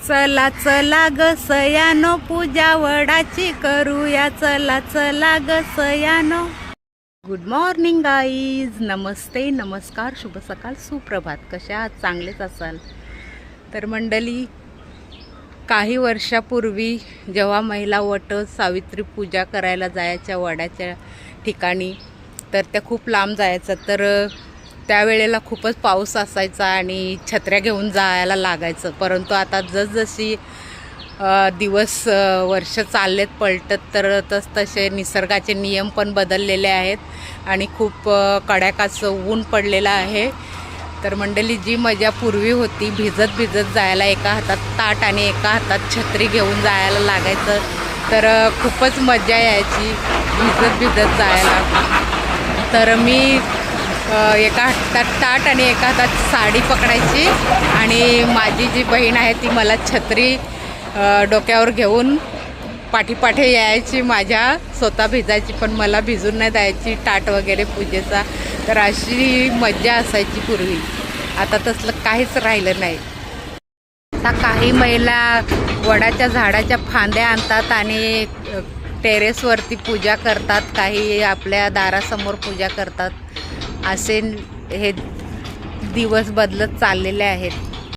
चला चला ग सयानो पूजा वडाची करूया, चला चला ग सयानो। गुड मॉर्निंग गाईज, नमस्ते, नमस्कार, शुभ सकाळ, सुप्रभात। कशा आहात? चांगलेच असाल तर मंडळी, काही वर्षापूर्वी जेव्हा महिला वट सावित्री पूजा करायला जायच्या वडाच्या ठिकाणी, तर त्या खूप लांब जायचं, तर त्यावेळेला खूपच पाऊस असायचा आणि छत्र्या घेऊन जायला लागायचं। परंतु आता जसजशी दिवस वर्ष चाललेत पलटत, तर तसे निसर्गाचे नियम पण बदललेले आहेत आणि खूप कडाक्याचं ऊन पडलेलं आहे। तर मंडळी, जी मजा पूर्वी होती, भिजत भिजत जायला, एका हातात ताट आणि एका हातात छत्री घेऊन जायला लागायचं, तर खूपच मजा यायची भिजत भिजत जायला। तर मी एका हातात ताट आणि एका हातात साडी पकडायची आणि माझी जी बहीण आहे ती मला छत्री डोक्यावर घेऊन पाठीपाठी यायची, माझ्या स्वतः भिजायची पण मला भिजून नाही द्यायची ताट वगैरे पूजेचा। तर अशी मजा असायची पूर्वी। आता तसलं काहीच राहिलं नाही। आता काही महिला वडाच्या झाडाच्या फांद्या आणतात आणि टेरेसवरती पूजा करतात, काही आपल्या दारासमोर पूजा करतात। असे हे दिवस बदलत चाललेले आहेत।